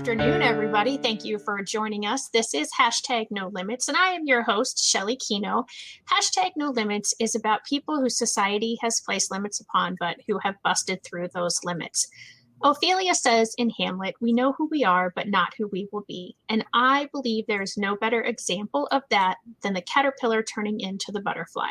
afternoon, everybody. Thank you for joining us. This is Hashtag No Limits, and I am your host, Shelly Kino. Hashtag No Limits is about people who society has placed limits upon, but who have busted through those limits. Ophelia says in Hamlet, "We know who we are, but not who we will be." And I believe there is no better example of that than the caterpillar turning into the butterfly.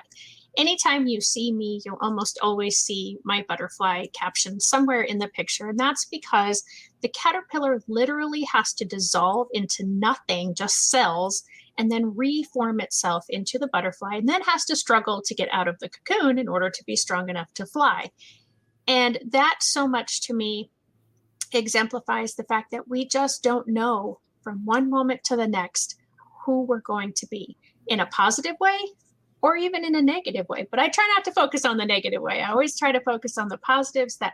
Anytime you see me, you'll almost always see my butterfly caption somewhere in the picture. And that's because the caterpillar literally has to dissolve into nothing, just cells, and then reform itself into the butterfly, and then has to struggle to get out of the cocoon in order to be strong enough to fly. And that so much to me exemplifies the fact that we just don't know from one moment to the next who we're going to be, in a positive way or even in a negative way. But I try not to focus on the negative way. I always try to focus on the positives, that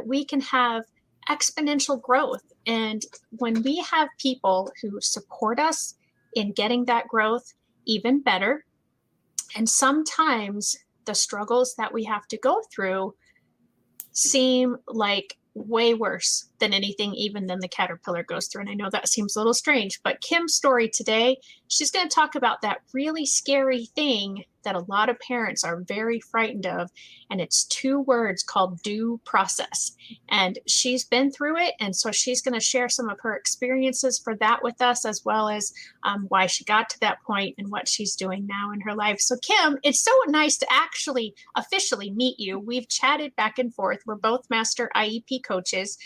we can have exponential growth. And when we have people who support us in getting that growth, even better. And sometimes the struggles that we have to go through seem like way worse than anything even than the caterpillar goes through. And I know that seems a little strange, but Kim's story today, she's going to talk about that really scary thing that a lot of parents are very frightened of. And it's 2 words called due process. And she's been through it. And so she's going to share some of her experiences for that with us, as well as why she got to that point and what she's doing now in her life. So Kim, it's so nice to actually officially meet you. We've chatted back and forth. We're both master IEP coaches.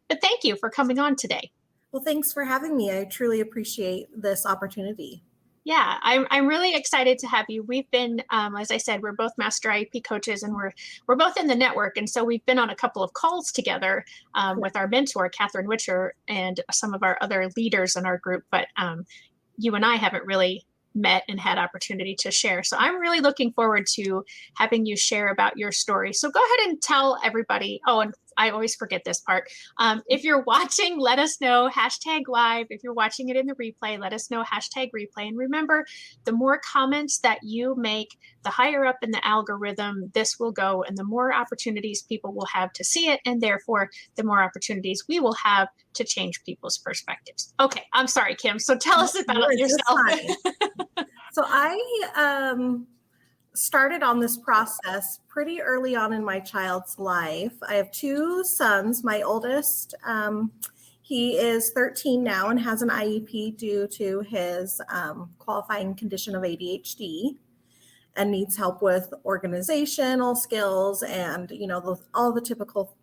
But thank you for coming on today. Well, thanks for having me. I truly appreciate this opportunity. Yeah, I'm really excited to have you. We've been, as I said, we're both master IEP coaches, and we're both in the network. And so we've been on a couple of calls together with our mentor, Catherine Witcher, and some of our other leaders in our group. But you and I haven't really met and had opportunity to share. So I'm really looking forward to having you share about your story. So go ahead and tell everybody. Oh, and I always forget this part. If you're watching, let us know, #live. If you're watching it in the replay, let us know, #replay. And remember, the more comments that you make, the higher up in the algorithm this will go, and the more opportunities people will have to see it. And therefore, the more opportunities we will have to change people's perspectives. Okay, I'm sorry, Kim. So tell us about yourself. So I started on this process pretty early on in my child's life. I have 2 sons. My oldest, he is 13 now and has an IEP due to his qualifying condition of ADHD, and needs help with organizational skills and, all the typical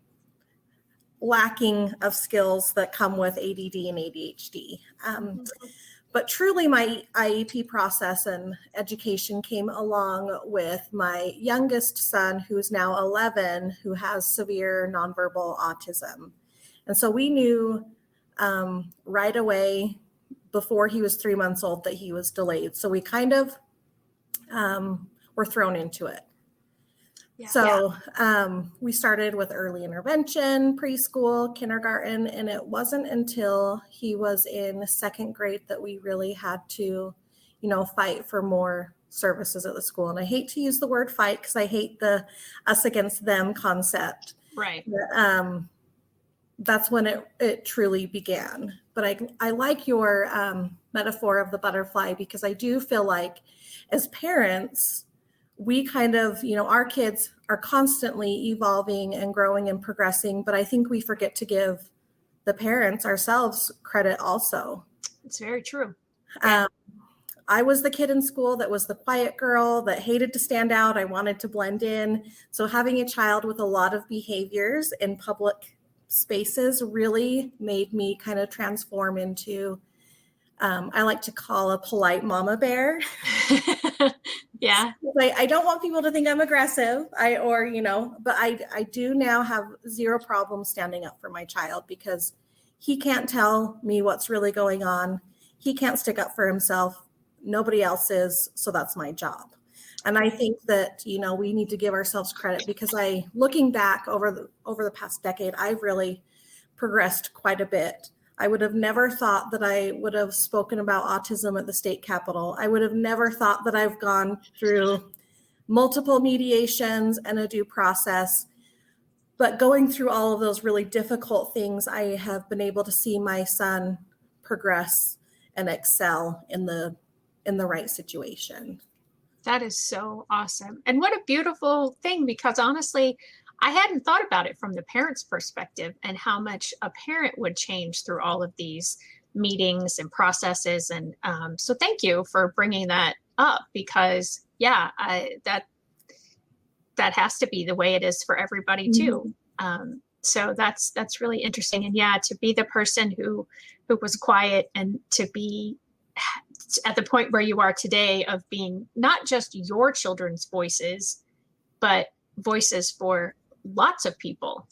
lacking of skills that come with ADD and ADHD. But truly, my IEP process and education came along with my youngest son, who is now 11, who has severe nonverbal autism. And so we knew right away before he was 3 months old that he was delayed. So we kind of were thrown into it. We started with early intervention, preschool, kindergarten, and it wasn't until he was in 2nd grade that we really had to, fight for more services at the school. And I hate to use the word fight because I hate the us against them concept. Right. But, that's when it truly began. But I like your metaphor of the butterfly, because I do feel like as parents, we kind of, our kids are constantly evolving and growing and progressing, but I think we forget to give the parents ourselves credit also. It's very true. I was the kid in school that was the quiet girl that hated to stand out. I wanted to blend in. So having a child with a lot of behaviors in public spaces really made me kind of transform into, I like to call a polite mama bear. Yeah. I don't want people to think I'm aggressive, but I do now have 0 problem standing up for my child, because he can't tell me what's really going on. He can't stick up for himself. Nobody else is. So that's my job. And I think that, we need to give ourselves credit, because looking back over the past decade, I've really progressed quite a bit. I would have never thought that I would have spoken about autism at the state capitol. I would have never thought that I've gone through multiple mediations and a due process. but going through all of those really difficult things, I have been able to see my son progress and excel in the right situation. That is so awesome. And what a beautiful thing, because honestly, I hadn't thought about it from the parent's perspective and how much a parent would change through all of these meetings and processes. And so thank you for bringing that up, because yeah, that has to be the way it is for everybody too. So that's really interesting. And yeah, to be the person who was quiet and to be at the point where you are today of being not just your children's voices, but voices for lots of people.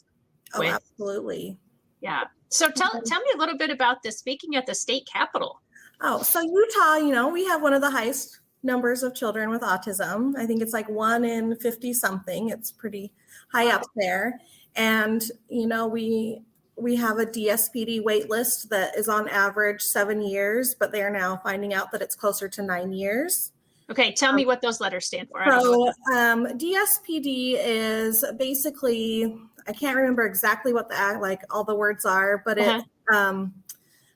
Oh, absolutely. Yeah. So tell me a little bit about this, speaking at the state capitol. Oh, so Utah, we have one of the highest numbers of children with autism. I think it's like 1 in 50 something. It's pretty high up there. And, we have a DSPD wait list that is on average 7 years, but they are now finding out that it's closer to 9 years. Okay, tell me what those letters stand for. So DSPD is basically, I can't remember exactly what all the words are, but it's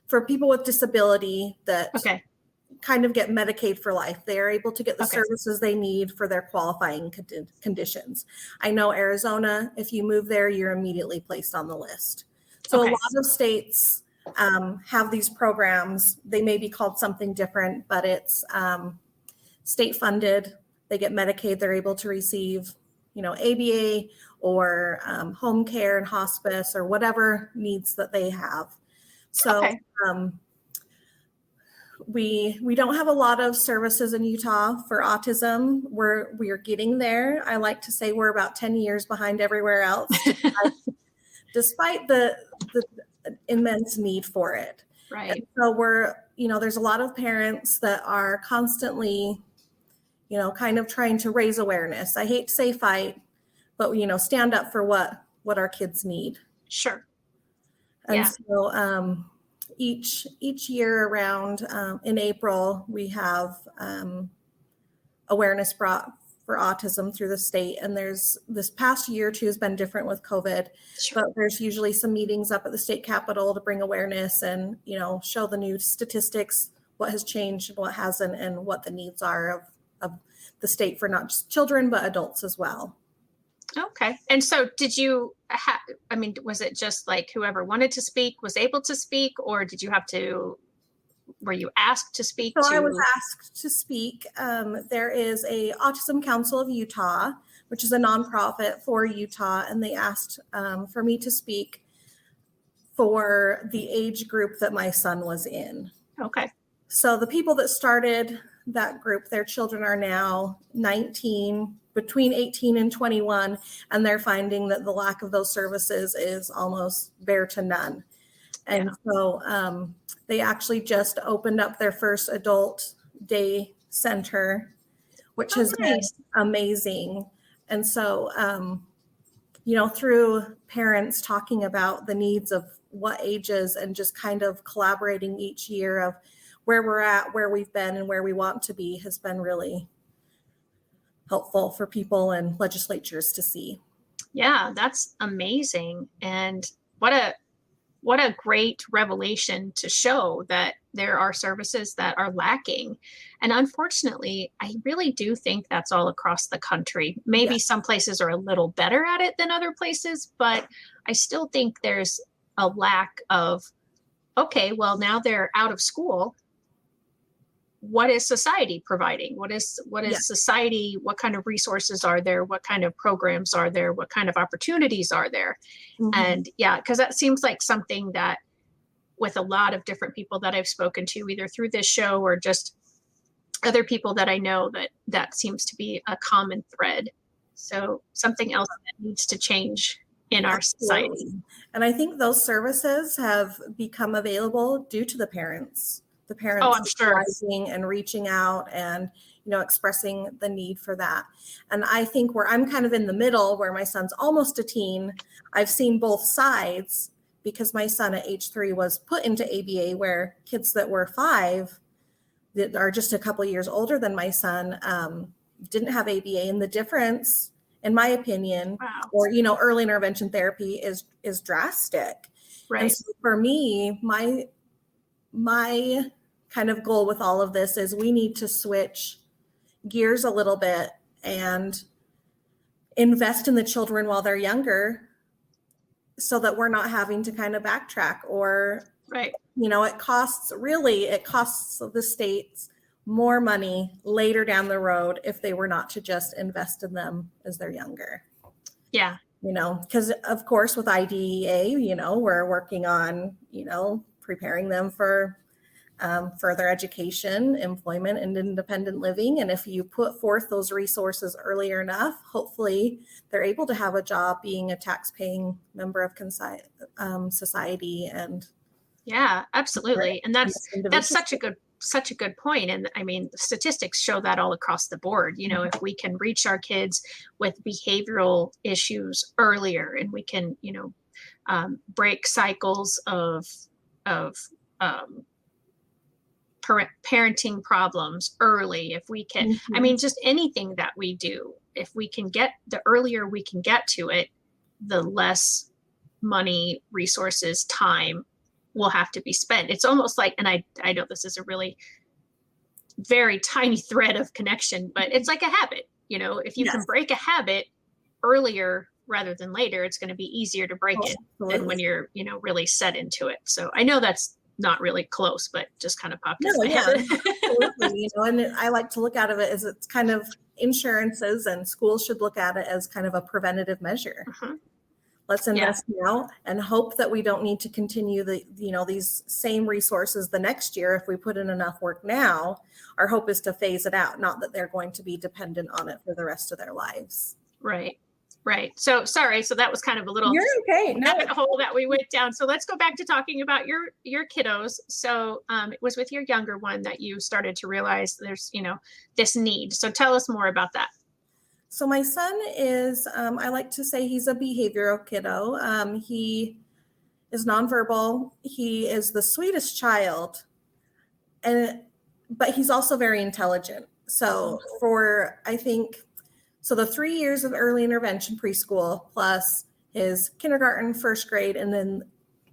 for people with disability that kind of get Medicaid for life. They are able to get the services they need for their qualifying conditions. I know Arizona, if you move there, you're immediately placed on the list. So a lot of states have these programs. They may be called something different, but it's state funded. They get Medicaid. They're able to receive, ABA or home care and hospice or whatever needs that they have. So we don't have a lot of services in Utah for autism. We are getting there. I like to say we're about 10 years behind everywhere else, despite the immense need for it. Right. And so there's a lot of parents that are constantly, kind of trying to raise awareness. I hate to say fight, but stand up for what our kids need. Sure. And so each year around in April, we have awareness brought for autism through the state. And this past year or two has been different with COVID, but there's usually some meetings up at the state capitol to bring awareness and, show the new statistics, what has changed and what hasn't, and what the needs are of the state for not just children, but adults as well. Okay. And so was it just like whoever wanted to speak was able to speak, or were you asked to speak? So I was asked to speak. There is a Autism Council of Utah, which is a nonprofit for Utah, and they asked for me to speak for the age group that my son was in. Okay. So the people that started that group, their children are now 19, between 18 and 21, and they're finding that the lack of those services is almost bare to none. And so they actually just opened up their first adult day center, which has been amazing. And so, through parents talking about the needs of what ages and just kind of collaborating each year of where we're at, where we've been, and where we want to be has been really helpful for people and legislatures to see. Yeah, that's amazing. And what a great revelation to show that there are services that are lacking. And unfortunately, I really do think that's all across the country. Maybe some places are a little better at it than other places, but I still think there's a lack of, okay, well, now they're out of school. What is society providing? What is society? What kind of resources are there? What kind of programs are there? What kind of opportunities are there? And because that seems like something that with a lot of different people that I've spoken to, either through this show or just other people that I know, that seems to be a common thread. So something else that needs to change in our society. And I think those services have become available due to the parents. The parents rising and reaching out and, expressing the need for that. And I think where I'm kind of in the middle, where my son's almost a teen, I've seen both sides, because my son at age 3 was put into ABA, where kids that were 5 that are just a couple of years older than my son didn't have ABA. And the difference in my opinion. Wow. Or, early intervention therapy is drastic. Right. And so for me, my kind of goal with all of this is we need to switch gears a little bit and invest in the children while they're younger, so that we're not having to kind of backtrack, or right. It costs the states more money later down the road if they were not to just invest in them as they're younger. Yeah. Because of course with IDEA, we're working on, preparing them for further education, employment, and independent living. And if you put forth those resources earlier enough, hopefully they're able to have a job being a tax-paying member of society. And yeah, absolutely. And that's such a good point. And I mean, the statistics show that all across the board. If we can reach our kids with behavioral issues earlier, and we can, break cycles of parenting problems early, if we can, I mean, just anything that we do, if we can get, the earlier we can get to it, the less money, resources, time will have to be spent. It's almost like, and I know this is a really very tiny thread of connection, but it's like a habit. If you can break a habit earlier rather than later, it's going to be easier to break it than when you're, really set into it. So I know that's not really close, but just kind of popped in my head. Absolutely. And I like to look at it as it's kind of insurances, and schools should look at it as kind of a preventative measure. Let's invest now and hope that we don't need to continue these same resources the next year. If we put in enough work now, our hope is to phase it out, not that they're going to be dependent on it for the rest of their lives. Right. Right. So sorry. So that was kind of a little You're okay. rabbit hole that we went down. So let's go back to talking about your kiddos. So it was with your younger one that you started to realize there's, this need. So tell us more about that. So my son is, I like to say he's a behavioral kiddo. He is nonverbal. He is the sweetest child, but he's also very intelligent. So so the 3 years of early intervention preschool plus his kindergarten, first grade, and then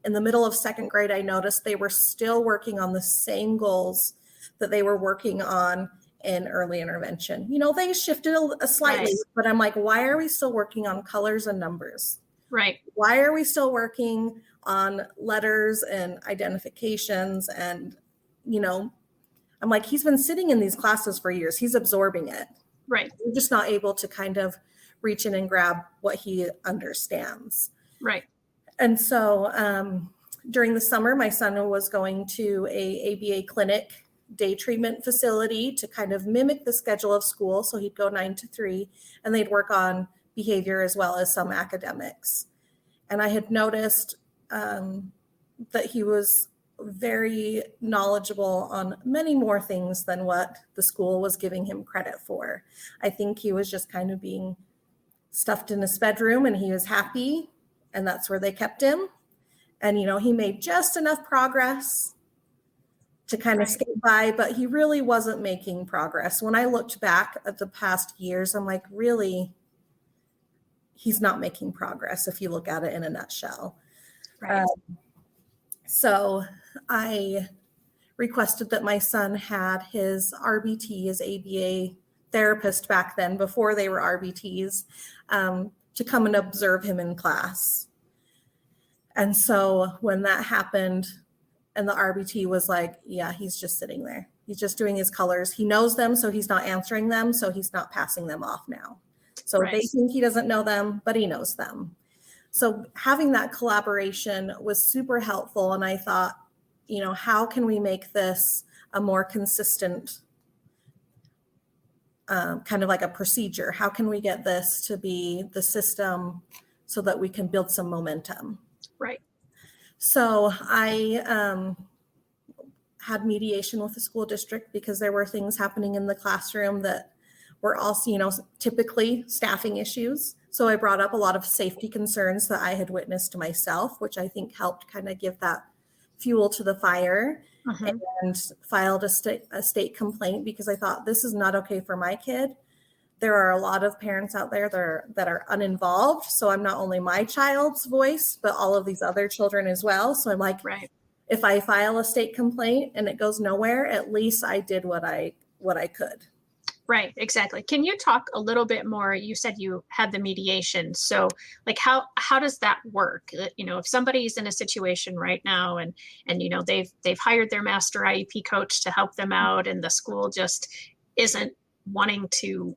in the middle of second grade, I noticed they were still working on the same goals that they were working on in early intervention. They shifted slightly, but I'm like, why are we still working on colors and numbers? Right. Why are we still working on letters and identifications? And, I'm like, he's been sitting in these classes for years. He's absorbing it. Right. We're just not able to kind of reach in and grab what he understands. Right. And so during the summer, my son was going to a ABA clinic day treatment facility to kind of mimic the schedule of school. So he'd go 9 to 3, and they'd work on behavior as well as some academics. And I had noticed that he was very knowledgeable on many more things than what the school was giving him credit for. I think he was just kind of being stuffed in his bedroom, and he was happy, and that's where they kept him. And, he made just enough progress to kind of skate by, but he really wasn't making progress. When I looked back at the past years, I'm like, really, he's not making progress if you look at it in a nutshell. Right. So I requested that my son had his RBT, his ABA therapist back then, before they were RBTs, to come and observe him in class. And so when that happened, and the RBT was like, yeah, he's just sitting there. He's just doing his colors. He knows them, so he's not answering them, so he's not passing them off now. So they think he doesn't know them, but he knows them. So having that collaboration was super helpful. And I thought, how can we make this a more consistent kind of like a procedure? How can we get this to be the system so that we can build some momentum? Right. So I had mediation with the school district because there were things happening in the classroom that were also, typically staffing issues. So I brought up a lot of safety concerns that I had witnessed myself, which I think helped kind of give that fuel to the fire, and filed a state complaint because I thought, this is not okay for my kid. there are a lot of parents out there that are uninvolved. So I'm not only my child's voice, but all of these other children as well. So I'm like, Right. if I file a state complaint and it goes nowhere, at least I did what I could. Right, exactly. Can you talk a little bit more? You said you had the mediation. So like how does that work? You know, if somebody's in a situation right now and you know they've hired their master IEP coach to help them out and the school just isn't wanting to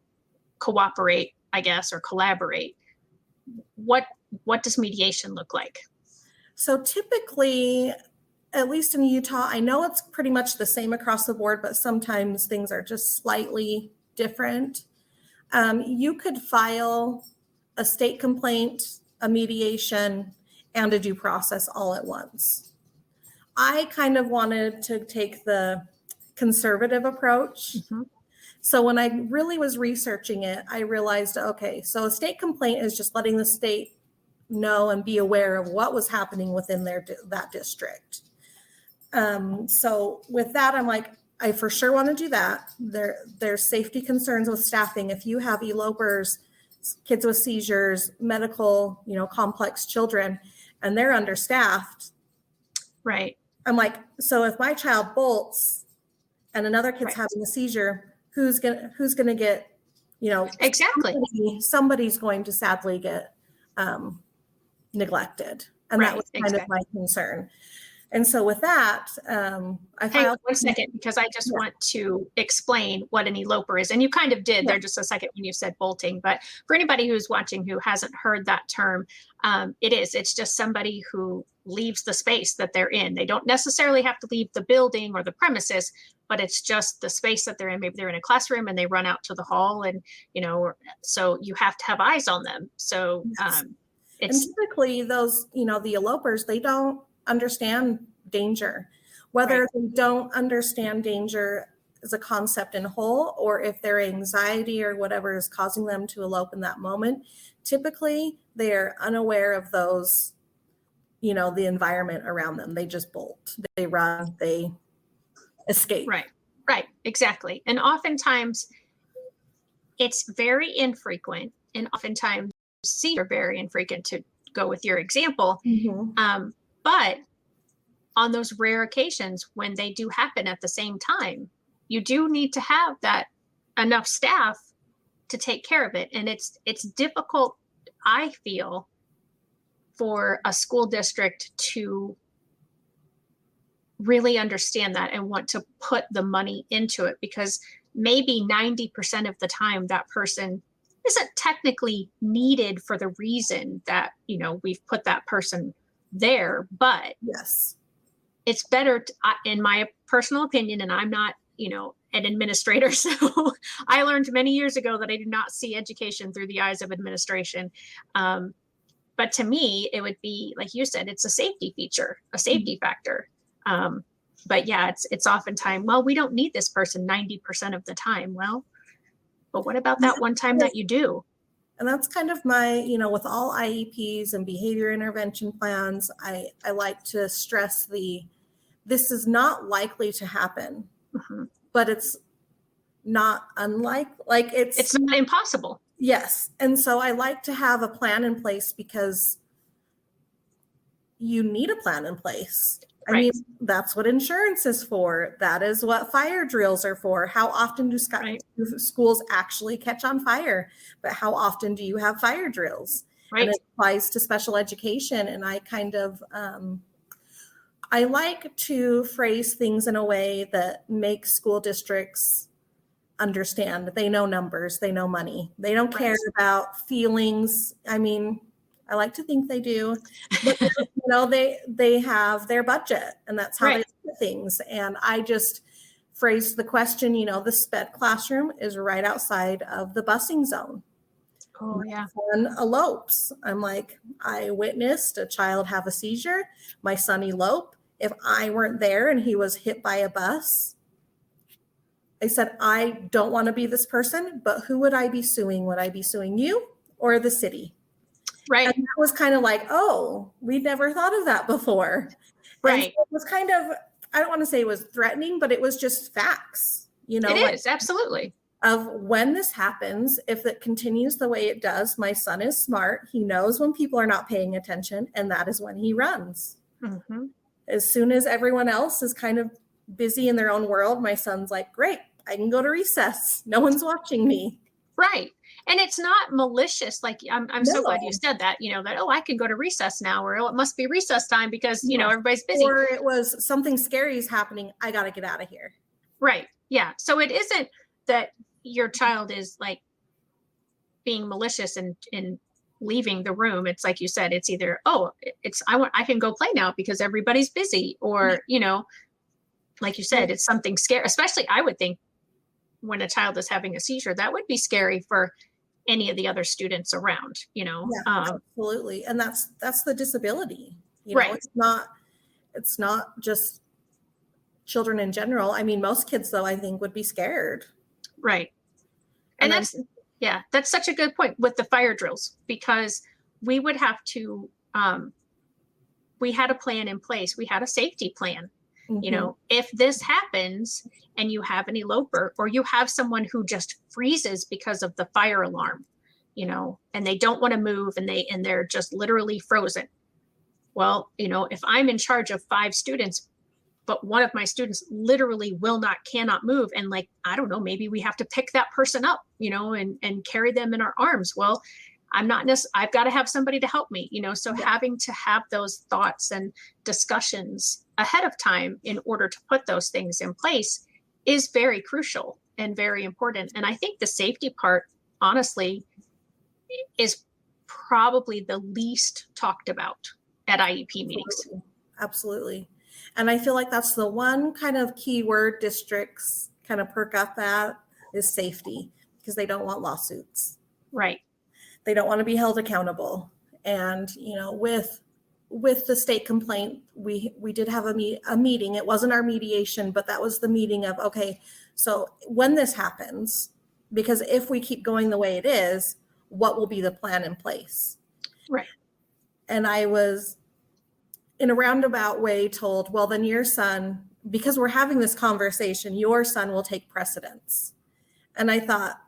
cooperate, I guess, or collaborate, what does mediation look like? So typically, at least in Utah, I know it's pretty much the same across the board, but sometimes things are just slightly different. You could file a state complaint, a mediation, and a due process all at once. I kind of wanted to take the conservative approach. Mm-hmm. So when I really was researching it, I realized, okay, so a state complaint is just letting the state know and be aware of what was happening within that district. So with that, I'm like, I for sure want to do that. There's safety concerns with staffing. If you have elopers, kids with seizures, medical, complex children, and they're understaffed. Right. I'm like, so if my child bolts and another kid's Right. having a seizure, who's gonna get, Exactly. Somebody's going to sadly get neglected. And that was kind of my concern. And so with that, I filed. Hang on 1 second, because I just want to explain what an eloper is. And you kind of did there just a second when you said bolting. But for anybody who's watching who hasn't heard that term, it's just somebody who leaves the space that they're in. They don't necessarily have to leave the building or the premises, but it's just the space that they're in. Maybe they're in a classroom and they run out to the hall and, so you have to have eyes on them. So and typically those, the elopers, they don't understand danger, whether they don't understand danger as a concept in whole, or if their anxiety or whatever is causing them to elope in that moment. Typically they are unaware of those, the environment around them. They just bolt, they run, they escape. Right, exactly. And oftentimes it's very infrequent, and oftentimes seizures are very infrequent, to go with your example. Mm-hmm. But on those rare occasions when they do happen at the same time, you do need to have that enough staff to take care of it. And it's difficult, I feel, for a school district to really understand that and want to put the money into it, because maybe 90% of the time that person isn't technically needed for the reason that, we've put that person there. But yes, it's better in my personal opinion, and I'm not, an administrator. So I learned many years ago that I do not see education through the eyes of administration. But to me, it would be, like you said, it's a safety feature, a safety factor. But yeah, it's oftentimes, well, we don't need this person 90% of the time. Well, but what about that one time that you do? And that's kind of my, with all IEPs and behavior intervention plans, I like to stress this is not likely to happen, mm-hmm. but it's not it's not impossible. Yes. And so I like to have a plan in place, because you need a plan in place. I mean, that's what insurance is for. That is what fire drills are for. How often do schools actually catch on fire? But how often do you have fire drills? Right. And it applies to special education. And I kind of, I like to phrase things in a way that makes school districts understand. They know numbers, they know money. They don't care about feelings. I mean, I like to think they do, but they have their budget, and that's how they look at things. And I just phrased the question, the SPED classroom is right outside of the busing zone. Oh yeah. My son elopes. I'm like, I witnessed a child have a seizure. My son elope. If I weren't there and he was hit by a bus, I said, I don't want to be this person, but who would I be suing? Would I be suing you or the city? Right. And that was kind of like, oh, we'd never thought of that before. Right. And so it was kind of, I don't want to say it was threatening, but it was just facts, It is, absolutely. of when this happens, if it continues the way it does, my son is smart. He knows when people are not paying attention, and that is when he runs. Mm-hmm. As soon as everyone else is kind of busy in their own world, my son's like, great, I can go to recess. No one's watching me. Right. And it's not malicious. Like I'm so glad you No. said that, that, oh, I can go to recess now, or oh, it must be recess time because, Yes. everybody's busy. Or it was something scary is happening. I got to get out of here. Right. Yeah. So it isn't that your child is like being malicious and leaving the room. It's like you said, it's either, oh, I can go play now because everybody's busy, or, like you said, it's something scary. Especially I would think when a child is having a seizure, that would be scary for any of the other students around, Yeah, absolutely. And that's the disability, right. It's not just children in general. I mean, most kids though, I think would be scared. Right. And that's such a good point with the fire drills, because we would have to, we had a plan in place. We had a safety plan. Mm-hmm. If this happens and you have an eloper, or you have someone who just freezes because of the fire alarm, and they don't want to move, and they're just literally frozen. Well, if I'm in charge of 5 students, but one of my students literally cannot move, and like, I don't know, maybe we have to pick that person up, and carry them in our arms. Well, I've got to have somebody to help me, so having to have those thoughts and discussions ahead of time in order to put those things in place is very crucial and very important. And I think the safety part, honestly, is probably the least talked about at IEP meetings. Absolutely. And I feel like that's the one kind of keyword districts kind of perk up at is safety, because they don't want lawsuits. Right. They don't want to be held accountable. And, with the state complaint, we did have a meeting. It wasn't our mediation, but that was the meeting of, okay, so when this happens, because if we keep going the way it is, what will be the plan in place? Right. And I was in a roundabout way told, well, then your son, because we're having this conversation, your son will take precedence. And I thought,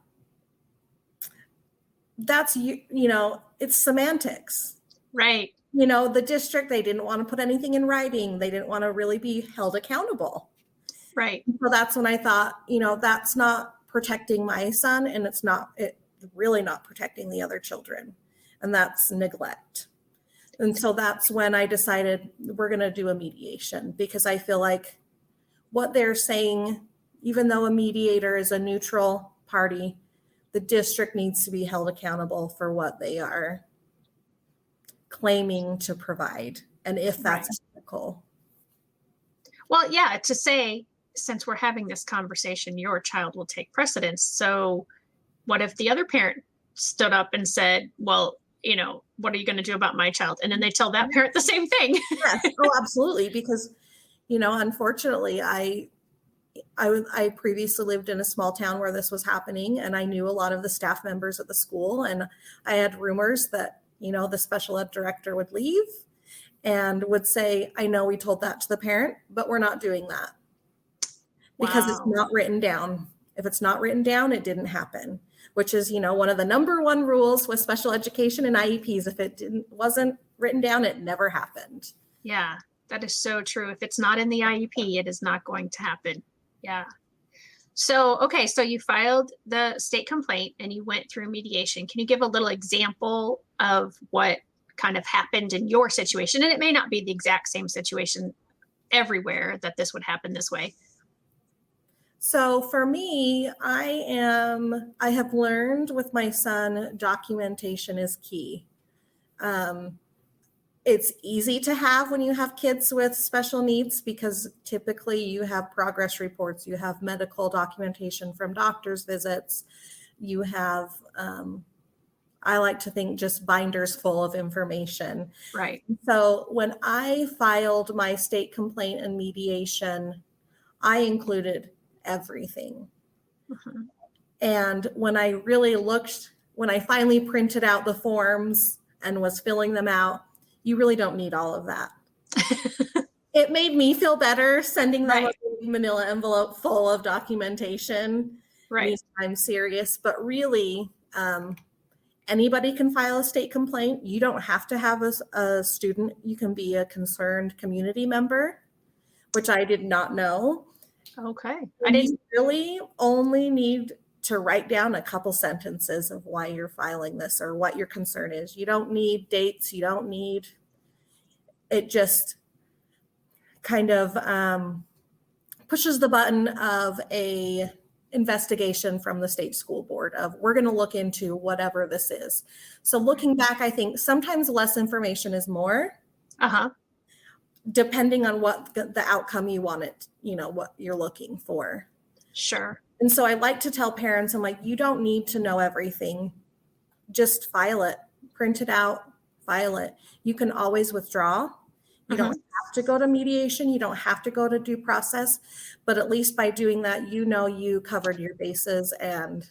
that's, it's semantics. Right. The district, they didn't want to put anything in writing. They didn't want to really be held accountable. Right. So that's when I thought, that's not protecting my son, and it's really not protecting the other children. And that's neglect. And so that's when I decided we're going to do a mediation, because I feel like what they're saying, even though a mediator is a neutral party, the district needs to be held accountable for what they are claiming to provide, and if that's ethical. Well, yeah, to say, since we're having this conversation, your child will take precedence. So what if the other parent stood up and said, well, what are you going to do about my child? And then they tell that parent the same thing. Yes. Oh, absolutely. Because, unfortunately, I previously lived in a small town where this was happening, and I knew a lot of the staff members at the school, and I had rumors that, the special ed director would leave and would say, I know we told that to the parent, but we're not doing that because it's not written down. If it's not written down, it didn't happen, which is, one of the number one rules with special education and IEPs. If it wasn't written down, it never happened. Yeah, that is so true. If it's not in the IEP, it is not going to happen. Yeah. So, okay. So you filed the state complaint and you went through mediation. Can you give a little example of what kind of happened in your situation? And it may not be the exact same situation everywhere that this would happen this way. So for me, I have learned with my son, documentation is key. It's easy to have when you have kids with special needs, because typically you have progress reports, you have medical documentation from doctor's visits, you have, I like to think, just binders full of information. Right. So when I filed my state complaint and mediation, I included everything. Mm-hmm. And when I finally printed out the forms and was filling them out, you really don't need all of that. It made me feel better sending them a manila envelope full of documentation. Right. means I'm serious, but really, anybody can file a state complaint. You don't have to have a student. You can be a concerned community member, which I did not know. Okay. You really only need to write down a couple sentences of why you're filing this or what your concern is. You don't need dates. You don't need, it just kind of pushes the button of a investigation from the state school board of, we're going to look into whatever this is. So looking back, I think sometimes less information is more, depending on what the outcome you want it, what you're looking for. Sure. And so I like to tell parents, I'm like, you don't need to know everything. Just file it, print it out, file it. You can always withdraw. You don't have to go to mediation. You don't have to go to due process. But at least by doing that, you covered your bases and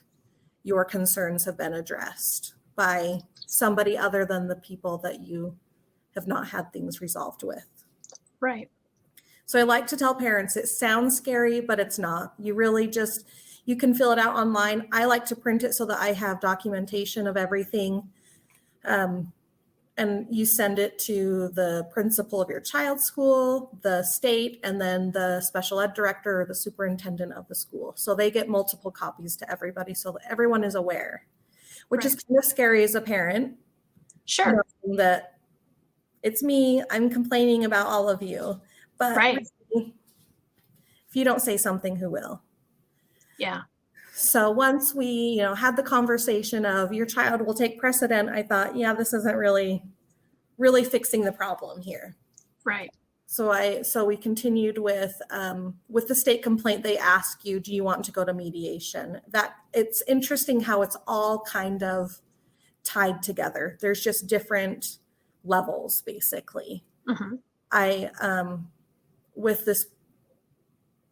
your concerns have been addressed by somebody other than the people that you have not had things resolved with. Right. So I like to tell parents, it sounds scary, but it's not. You really you can fill it out online. I like to print it so that I have documentation of everything. And you send it to the principal of your child's school, the state, and then the special ed director or the superintendent of the school. So they get multiple copies to everybody so that everyone is aware, which is kind of scary as a parent. Sure. Knowing that it's me, I'm complaining about all of you. But really, if you don't say something, who will? Yeah. So once we, had the conversation of your child will take precedent, I thought, yeah, this isn't really fixing the problem here. Right. So we continued with the state complaint. They ask you, do you want to go to mediation? That it's interesting how it's all kind of tied together. There's just different levels, basically. With this.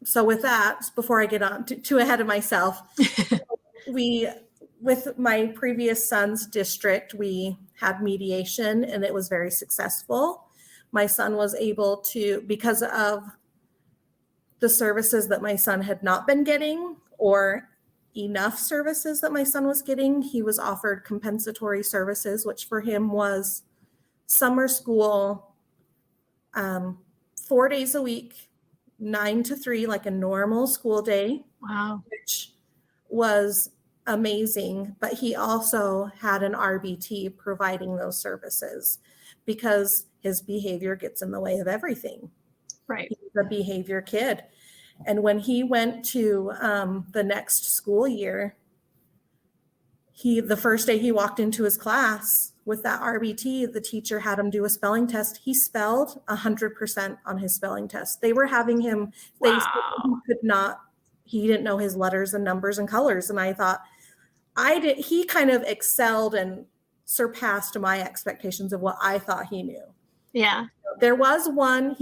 So with that, before I get on too ahead of myself, with my previous son's district, we had mediation and it was very successful. My son was able to, because of the services that my son had not been getting or enough services that my son was getting, he was offered compensatory services, which for him was summer school, 4 days a week, 9 to 3, like a normal school day. Wow. Which was amazing. But he also had an RBT providing those services because his behavior gets in the way of everything. Right. He's a behavior kid. And when he went to the next school year, the first day he walked into his class with that RBT, the teacher had him do a spelling test. He spelled 100% on his spelling test. They were having him, he didn't know his letters and numbers and colors. And I thought, he kind of excelled and surpassed my expectations of what I thought he knew. Yeah. There was one,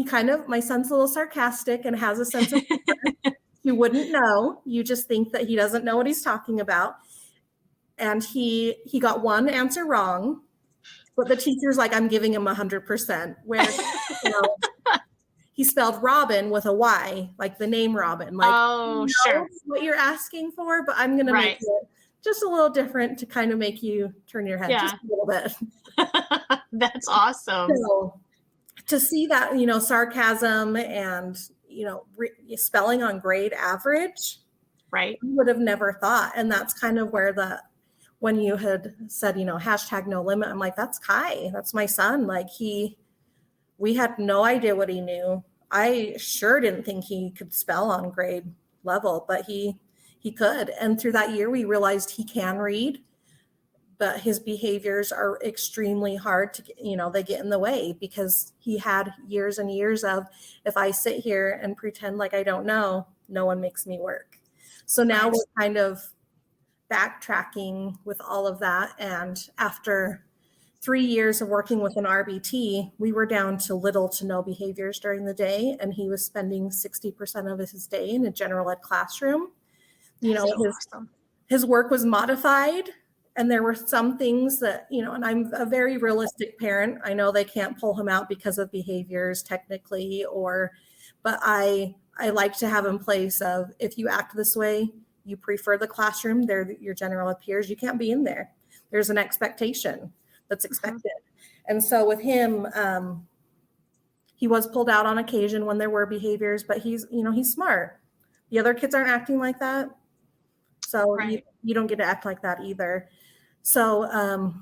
my son's a little sarcastic and has a sense of humor. You wouldn't know. You just think that he doesn't know what he's talking about. And he got one answer wrong, but the teacher's like, I'm giving him 100%. Where he spelled Robin with a Y, like the name Robin. Like, sure, what you're asking for, but I'm going to make it just a little different to kind of make you turn your head just a little bit. That's awesome. So, to see that, sarcasm and, spelling on grade average, right? I would have never thought. And that's kind of where when you had said, hashtag no limit, I'm like, that's Kai. That's my son. Like we had no idea what he knew. I sure didn't think he could spell on grade level, but he could. And through that year, we realized he can read, but his behaviors are extremely hard to, they get in the way because he had years and years of, if I sit here and pretend like I don't know, no one makes me work. So now we're kind of backtracking with all of that. And after 3 years of working with an RBT, we were down to little to no behaviors during the day. And he was spending 60% of his day in a general ed classroom. His work was modified. And there were some things that, and I'm a very realistic parent. I know they can't pull him out because of behaviors technically, but I like to have in place of, if you act this way, you prefer the classroom, they're your general peers, you can't be in there. There's an expectation that's expected. And so with him, he was pulled out on occasion when there were behaviors, but he's smart. The other kids aren't acting like that. So Right. you don't get to act like that either. So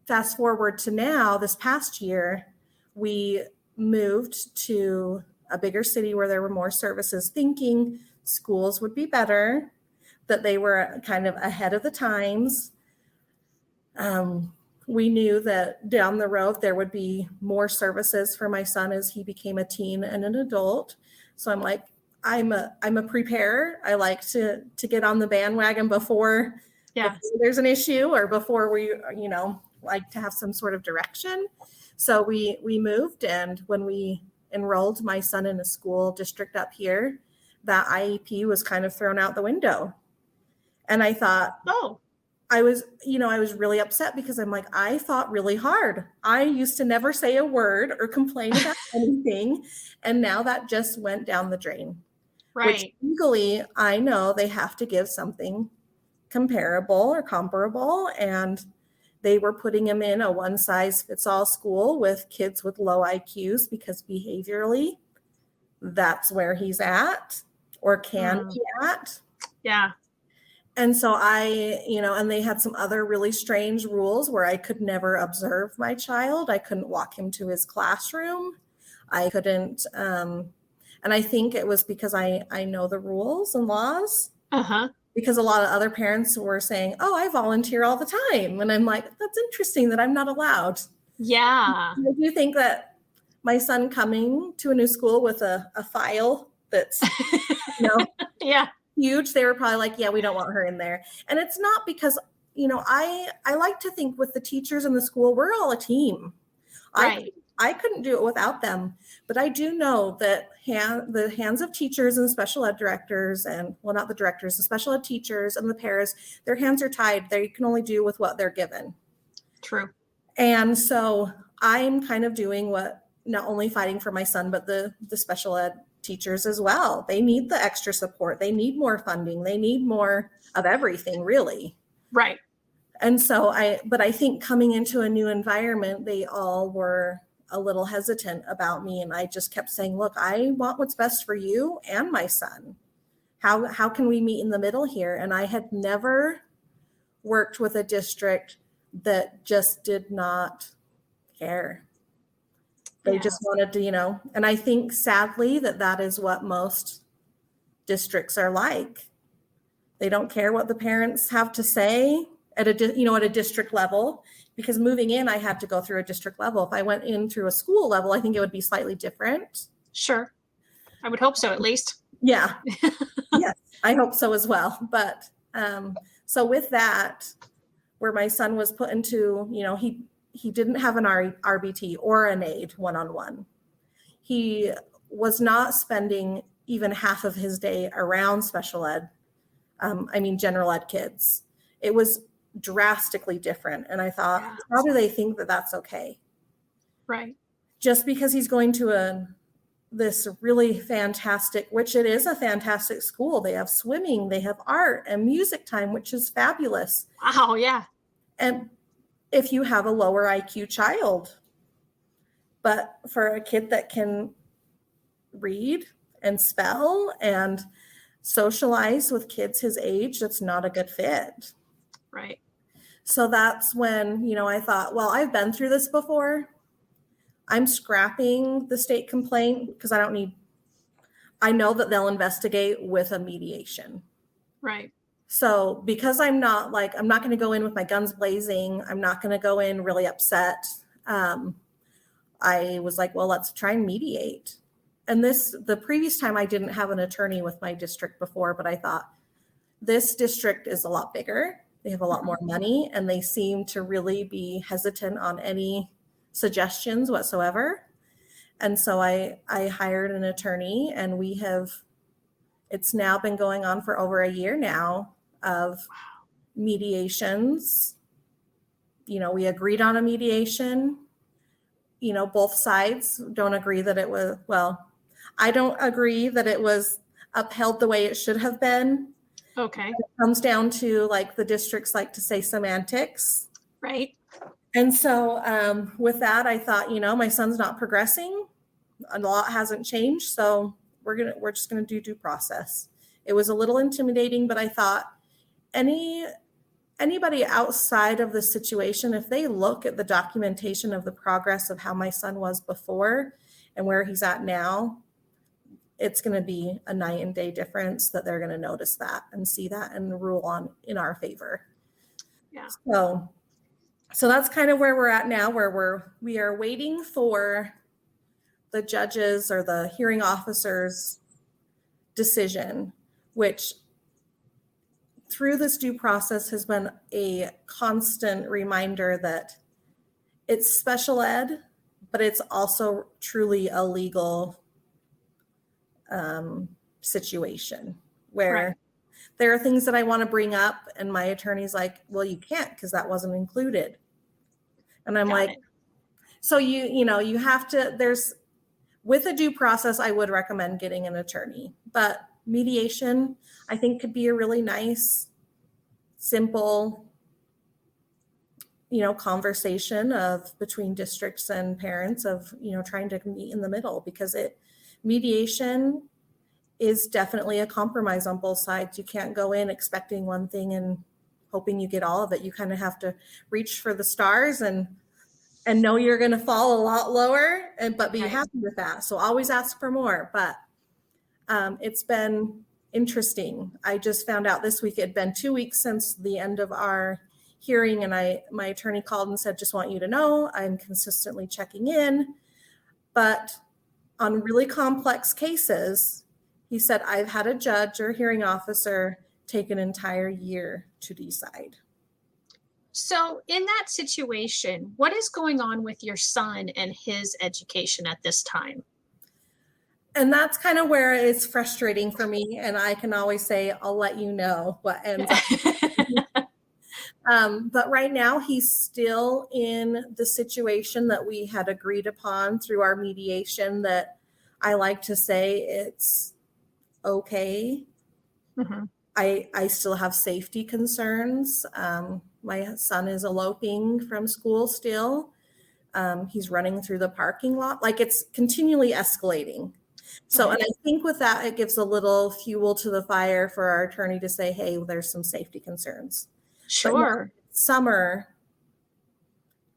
fast forward to now, this past year, we moved to a bigger city where there were more services, thinking schools would be better, that they were kind of ahead of the times. We knew that down the road there would be more services for my son as he became a teen and an adult. So I'm like, I'm a preparer. I like to get on the bandwagon before there's an issue or before we, like to have some sort of direction. So we moved, and when we enrolled my son in a school district up here, that IEP was kind of thrown out the window. And I thought, I was really upset because I'm like, I fought really hard. I used to never say a word or complain about anything. And now that just went down the drain. Right. Which legally, I know they have to give something comparable or comparable. And they were putting him in a one-size-fits-all school with kids with low IQs because behaviorally, that's where he's at or can be at. Yeah. And so and they had some other really strange rules where I could never observe my child. I couldn't walk him to his classroom. I couldn't, and I think it was because I know the rules and laws. Because a lot of other parents were saying, oh, I volunteer all the time. And I'm like, that's interesting that I'm not allowed. Yeah. Do you think that my son coming to a new school with a file that's, yeah, huge, they were probably like, yeah, we don't want her in there. And it's not because, I like to think with the teachers in the school, we're all a team. Right. I couldn't do it without them, but I do know that the hands of teachers and special ed directors and, well, not the directors, the special ed teachers and the paras, their hands are tied. They can only do with what they're given. True. And so I'm kind of doing what, not only fighting for my son, but the special ed teachers as well. They need the extra support. They need more funding. They need more of everything, really. Right. And so I think coming into a new environment, they all were a little hesitant about me. And I just kept saying, look, I want what's best for you and my son. How can we meet in the middle here? And I had never worked with a district that just did not care. They just wanted to, and I think sadly that is what most districts are like. They don't care what the parents have to say at a district level, because moving in, I had to go through a district level. If I went in through a school level, I think it would be slightly different. Sure. I would hope so, at least. Yeah. Yes, I hope so as well. But so with that, where my son was put into, he didn't have an RBT or an aide one-on-one. He was not spending even half of his day around special ed. General ed kids. It was drastically different. And I thought, how do they think that that's okay? Right. Just because he's going to this really fantastic, which it is a fantastic school. They have swimming, they have art and music time, which is fabulous. Wow, yeah. And if you have a lower IQ child, but for a kid that can read and spell and socialize with kids his age, that's not a good fit. Right. So that's when, I thought, well, I've been through this before. I'm scrapping the state complaint because I know that they'll investigate with a mediation. Right. So because I'm not going to go in with my guns blazing. I'm not going to go in really upset. I was like, well, let's try and mediate. And the previous time I didn't have an attorney with my district before, but I thought this district is a lot bigger. They have a lot more money, and they seem to really be hesitant on any suggestions whatsoever. And so I hired an attorney, and it's now been going on for over a year now of mediations. We agreed on a mediation. Both sides don't agree that it was, I don't agree that it was upheld the way it should have been. Okay. It comes down to, like, the districts like to say semantics. Right. And so with that, I thought, my son's not progressing. A lot hasn't changed. So we're just gonna do due process. It was a little intimidating, but I thought anybody outside of the situation, if they look at the documentation of the progress of how my son was before and where he's at now, it's going to be a night and day difference that they're going to notice that and see that and rule on in our favor. Yeah. So that's kind of where we're at now, where we are waiting for the judges or the hearing officer's decision, which through this due process has been a constant reminder that it's special ed, but it's also truly a legal situation where Right. there are things that I want to bring up and my attorney's like, well, you can't because that wasn't included. And I'm Got like, it. so you have to, with a due process, I would recommend getting an attorney, but mediation, I think, could be a really nice, simple, conversation of between districts and parents of, trying to meet in the middle, because mediation is definitely a compromise on both sides. You can't go in expecting one thing and hoping you get all of it. You kind of have to reach for the stars and know you're going to fall a lot lower, but be happy with that. So always ask for more. But it's been interesting. I just found out this week, it had been 2 weeks since the end of our hearing, and my attorney called and said, just want you to know I'm consistently checking in. But on really complex cases, he said, I've had a judge or hearing officer take an entire year to decide. So in that situation, what is going on with your son and his education at this time? And that's kind of where it's frustrating for me. And I can always say, I'll let you know what ends up. But right now, he's still in the situation that we had agreed upon through our mediation, that I like to say it's okay. Mm-hmm. I still have safety concerns. My son is eloping from school still. He's running through the parking lot. Like, it's continually escalating. So, Right. and I think with that, it gives a little fuel to the fire for our attorney to say, hey, there's some safety concerns. Sure. But summer,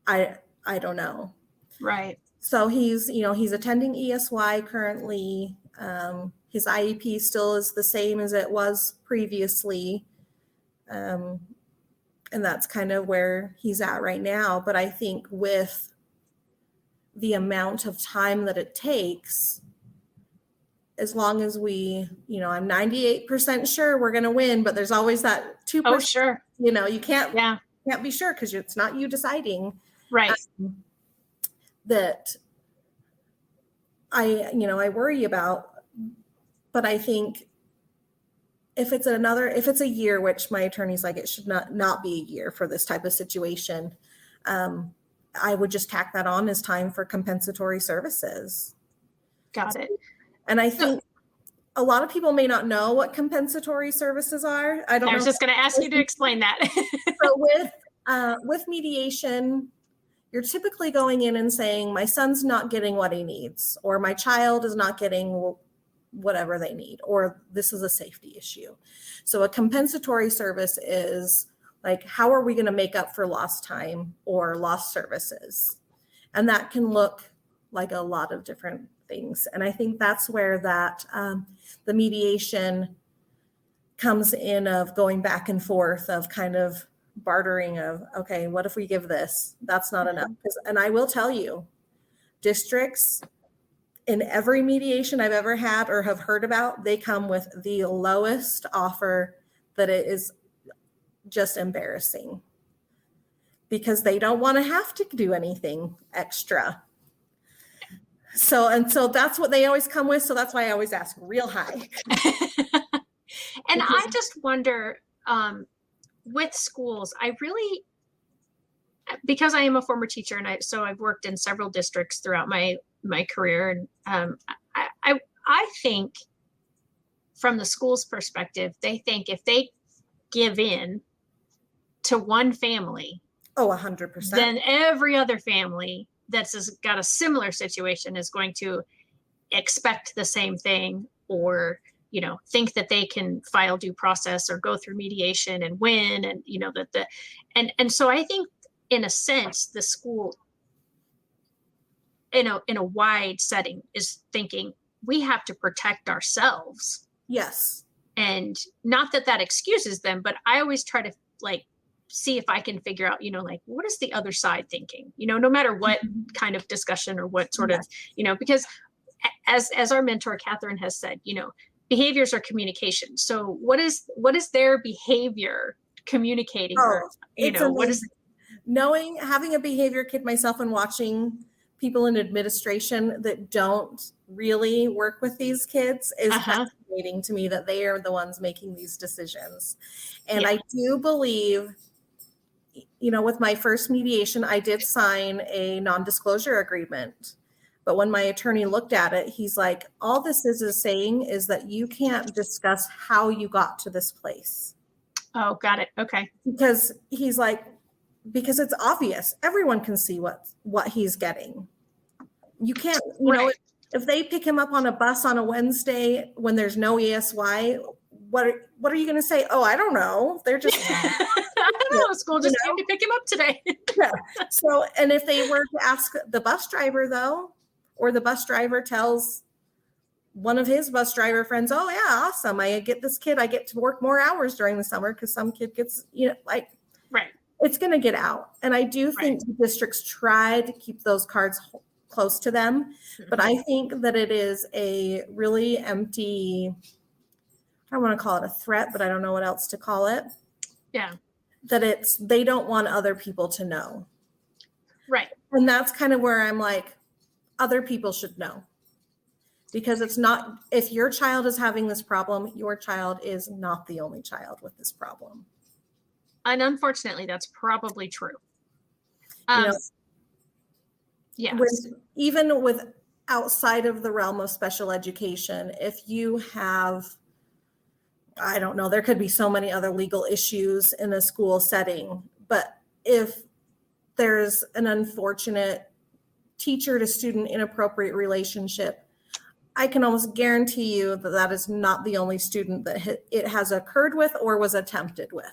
I don't know. Right. So he's attending ESY currently. His IEP still is the same as it was previously. And that's kind of where he's at right now. But I think with the amount of time that it takes, as long as I'm 98% sure we're going to win, but there's always that 2%. Oh, sure. You can't be sure because it's not you deciding. Right. That I worry about. But I think if it's a year, which my attorney's like, it should not be a year for this type of situation, I would just tack that on as time for compensatory services. Got it. And I think a lot of people may not know what compensatory services are. I was just going to ask you to explain that. So with mediation, you're typically going in and saying, my son's not getting what he needs, or my child is not getting whatever they need, or this is a safety issue. So a compensatory service is like, how are we going to make up for lost time or lost services? And that can look like a lot of different things. And I think that's where the mediation comes in, of going back and forth, of kind of bartering of, okay, what if we give this? That's not enough. And I will tell you, districts in every mediation I've ever had or have heard about, they come with the lowest offer, that it is just embarrassing because they don't want to have to do anything extra. So that's what they always come with. So that's why I always ask real high. And I just wonder, with schools, because I am a former teacher, and so I've worked in several districts throughout my career, and I think from the school's perspective, they think if they give in to one family, Oh, 100%. then every other family that's got a similar situation is going to expect the same thing, or think that they can file due process or go through mediation and win, and and so I think in a sense the school in a wide setting is thinking we have to protect ourselves. Yes. And not that excuses them, but I always try to see if I can figure out, what is the other side thinking, no matter what kind of discussion or what sort of, because as our mentor, Catherine, has said, behaviors are communication. So what is their behavior communicating? Oh, or, what is having a behavior kid myself and watching people in administration that don't really work with these kids is fascinating to me, that they are the ones making these decisions. And I do believe, with my first mediation, I did sign a non-disclosure agreement. But when my attorney looked at it, he's like, all this is saying is that you can't discuss how you got to this place. Oh, got it. Okay. Because he's like, because it's obvious. Everyone can see what he's getting. You can't, if they pick him up on a bus on a Wednesday when there's no ESY, what are you going to say? Oh, I don't know. They're just I don't know. School just came to pick him up today. Yeah. So, and if they were to ask the bus driver though, or the bus driver tells one of his bus driver friends, oh yeah, awesome, I get to work more hours during the summer because some kid gets, right. It's going to get out. And I do think the districts try to keep those cards close to them. But I think that it is a really empty, I don't want to call it a threat, but I don't know what else to call it. Yeah. That they don't want other people to know. Right. And that's kind of where I'm like, other people should know. Because it's not, if your child is having this problem, your child is not the only child with this problem. And unfortunately, that's probably true. Even with outside of the realm of special education, if you have, I don't know, there could be so many other legal issues in a school setting, but if there's an unfortunate teacher to student inappropriate relationship, I can almost guarantee you that is not the only student that it has occurred with or was attempted with.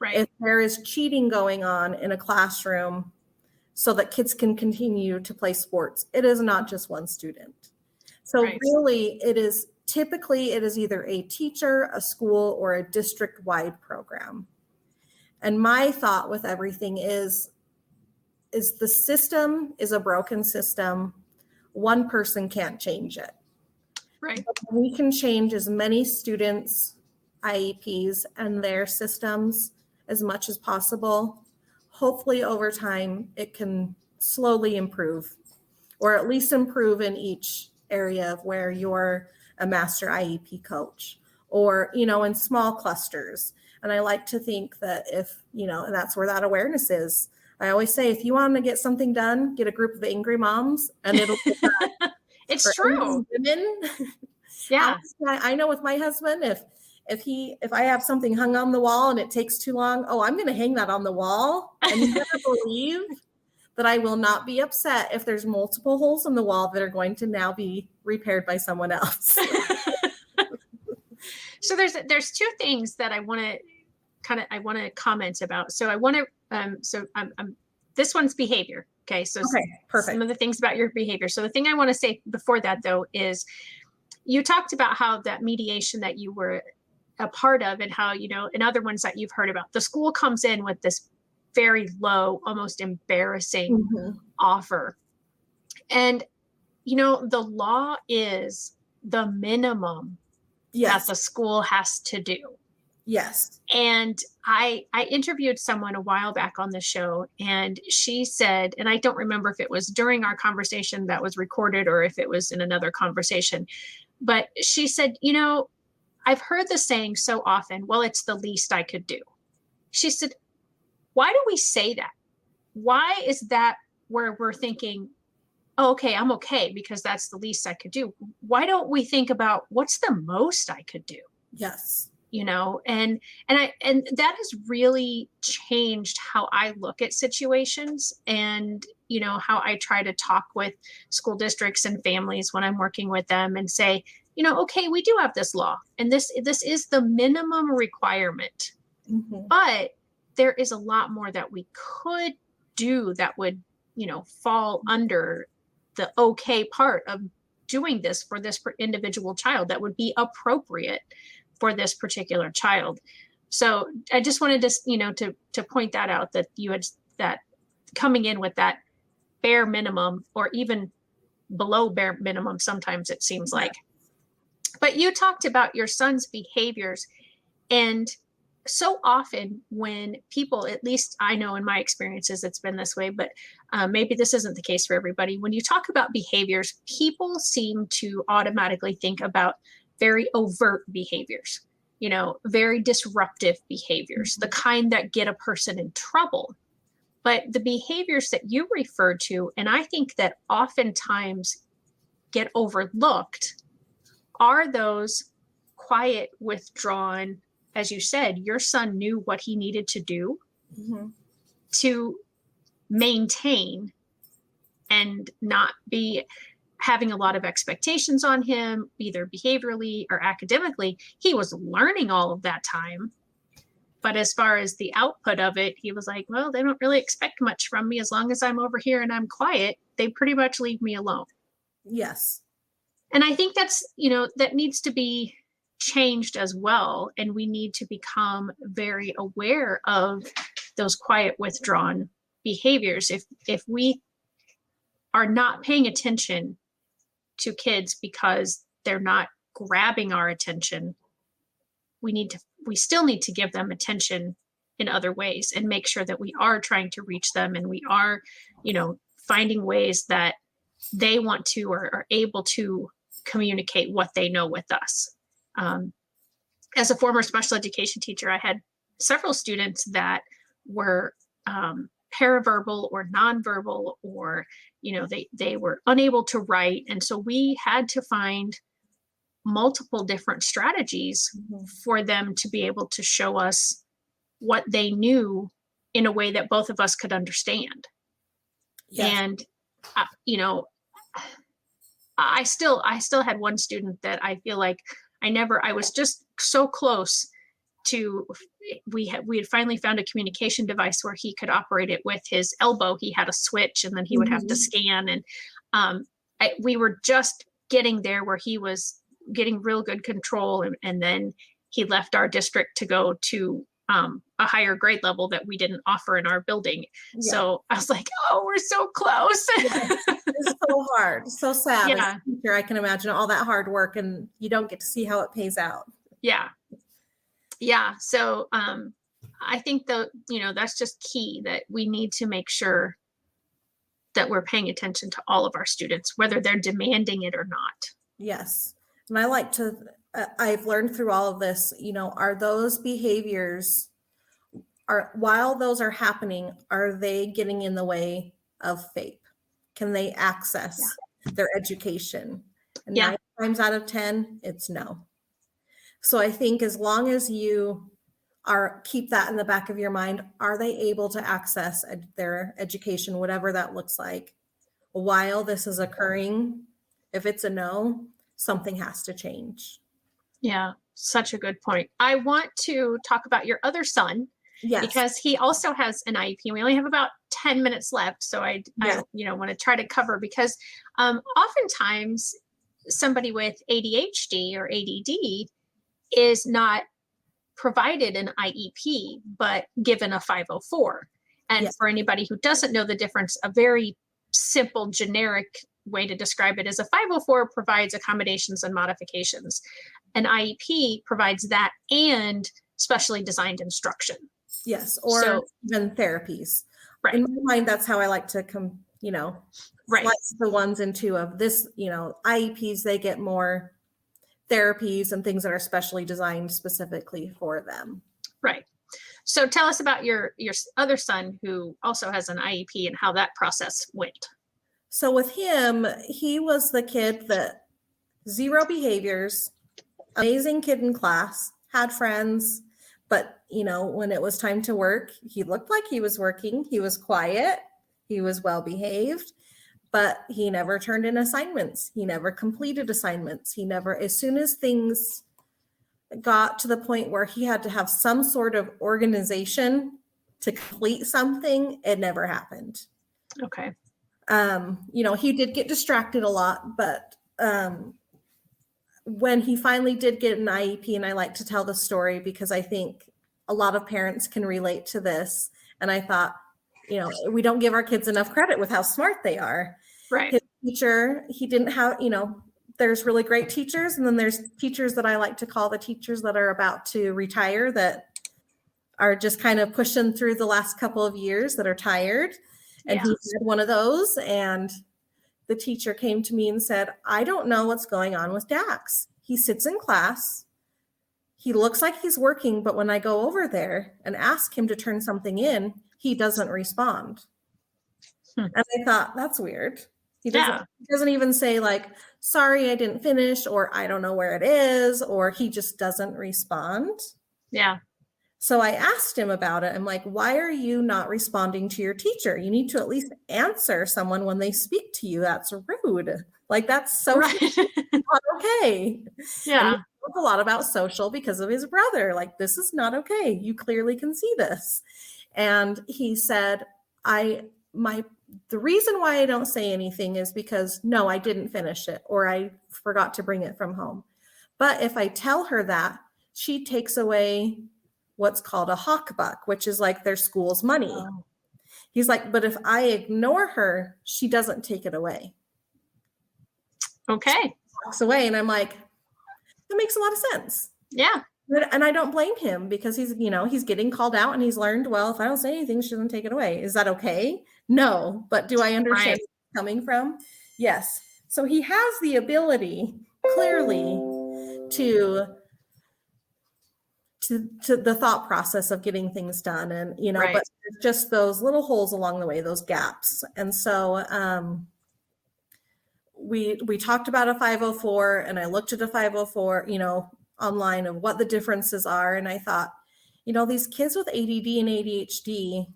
Right. If there is cheating going on in a classroom so that kids can continue to play sports, it is not just one student. So really, it is either a teacher, a school, or a district-wide program. And my thought with everything is the system is a broken system. One person can't change it. Right. We can change as many students' IEPs and their systems as much as possible. Hopefully over time, it can slowly improve, or at least improve in each area of where you're a master IEP coach, or, in small clusters. And I like to think that if, and that's where that awareness is. I always say, if you want to get something done, get a group of angry moms and it'll get done. It's true. Women. Yeah. I know with my husband, if I have something hung on the wall and it takes too long, I'm going to hang that on the wall. And you better believe that I will not be upset if there's multiple holes in the wall that are going to now be repaired by someone else. So there's two things that I want to comment about. So I want to this one's behavior. Okay. So perfect. Some of the things about your behavior. So the thing I want to say before that though is you talked about how that mediation that you were a part of, and how, and other ones that you've heard about, the school comes in with this very low, almost embarrassing offer. And, the law is the minimum that the school has to do. Yes. And I interviewed someone a while back on the show, and she said, and I don't remember if it was during our conversation that was recorded or if it was in another conversation, but she said, I've heard the saying so often, well, it's the least I could do. She said, why do we say that? Why is that where we're thinking oh, okay, I'm okay because that's the least I could do. Why don't we think about what's the most I could do? Yes. And that has really changed how I look at situations, and how I try to talk with school districts and families when I'm working with them and say, okay, we do have this law, and this is the minimum requirement, Mm-hmm. but there is a lot more that we could do that would fall under the okay part of doing this for this individual child that would be appropriate for this particular child. So I just wanted to to point that out, that you had that coming in with that bare minimum, or even below bare minimum sometimes it seems like. But you talked about your son's behaviors, and so often when people, at least I know in my experiences it's been this way, but maybe this isn't the case for everybody. When you talk about behaviors, people seem to automatically think about very overt behaviors, very disruptive behaviors, the kind that get a person in trouble. But the behaviors that you refer to, and I think that oftentimes get overlooked, are those quiet, withdrawn, as you said, your son knew what he needed to do Mm-hmm. to maintain and not be having a lot of expectations on him, either behaviorally or academically. He was learning all of that time. But as far as the output of it, he was like, well, they don't really expect much from me. As long as I'm over here and I'm quiet, they pretty much leave me alone. Yes. And I think that's, that needs to be changed as well. And we need to become very aware of those quiet, withdrawn behaviors. If we are not paying attention to kids because they're not grabbing our attention, we still need to give them attention in other ways and make sure that we are trying to reach them, and we are, finding ways that they want to or are able to communicate what they know with us. As a former special education teacher, I had several students that were paraverbal or nonverbal, or they were unable to write, and so we had to find multiple different strategies Mm-hmm. for them to be able to show us what they knew in a way that both of us could understand. Yes. And I still had one student that I feel like I was just so close to, we had finally found a communication device where he could operate it with his elbow. He had a switch, and then he would have to scan. And we were just getting there where he was getting real good control. And then he left our district to go to a higher grade level that we didn't offer in our building. Yeah. So I was like, oh, we're so close. Yeah. It's so hard, so sad. Yeah. As a teacher, I can imagine all that hard work and you don't get to see how it pays out. Yeah. Yeah. So I think that's just key, that we need to make sure that we're paying attention to all of our students, whether they're demanding it or not. Yes. And I like to, I've learned through all of this, are those behaviors, while those are happening, are they getting in the way of FAPE? Can they access their education? And 9 times out of 10, it's no. So I think as long as you keep that in the back of your mind, are they able to access their education, whatever that looks like, while this is occurring? If it's a no, something has to change. Yeah, such a good point. I want to talk about your other son. Yes. Because he also has an IEP. We only have about 10 minutes left. So I want to try to cover, because oftentimes somebody with ADHD or ADD is not provided an IEP, but given a 504. And for anybody who doesn't know the difference, a very simple, generic way to describe it is a 504 provides accommodations and modifications. An IEP provides that and specially designed instruction. Yes, or even therapies. Right. In my mind, that's how I like to slice the ones into of this, IEPs, they get more therapies and things that are specially designed specifically for them. Right. So tell us about your other son who also has an IEP and how that process went. So with him, he was the kid that zero behaviors, amazing kid in class, had friends, but when it was time to work, he looked like he was working. He was quiet. He was well behaved, but he never turned in assignments. He never completed assignments. He never, as soon as things got to the point where he had to have some sort of organization to complete something, it never happened. Okay. He did get distracted a lot, but when he finally did get an IEP, and I like to tell the story because I think a lot of parents can relate to this. And I thought, we don't give our kids enough credit with how smart they are. Right. His teacher, he didn't have, there's really great teachers. And then there's teachers that I like to call the teachers that are about to retire, that are just kind of pushing through the last couple of years, that are tired. And Yeah. he had one of those. And the teacher came to me and said, I don't know what's going on with Dax. He sits in class. He looks like he's working, but when I go over there and ask him to turn something in, he doesn't respond. And I thought, that's weird. He doesn't even say like, sorry, I didn't finish, or I don't know where it is, or he just doesn't respond. Yeah. So I asked him about it. I'm like, why are you not responding to your teacher? You need to at least answer someone when they speak to you. That's rude. Like, that's so Right. not okay. Yeah. And he talked a lot about social because of his brother. Like, this is not okay. You clearly can see this. And he said, the reason why I don't say anything is because, no, I didn't finish it, or I forgot to bring it from home. But if I tell her that, she takes away what's called a hawk buck, which is like their school's money. Oh. He's like, but if I ignore her, she doesn't take it away. Okay. She walks away. And I'm like, that makes a lot of sense. Yeah. And I don't blame him, because he's getting called out, and he's learned, well, if I don't say anything, she doesn't take it away. Is that okay? No. But do I understand where it's coming from? Yes. So he has the ability, clearly, to the thought process of getting things done. And, Right. but there's just those little holes along the way, those gaps. And so we talked about a 504, and I looked at a 504, online, of what the differences are. And I thought, these kids with ADD and ADHD,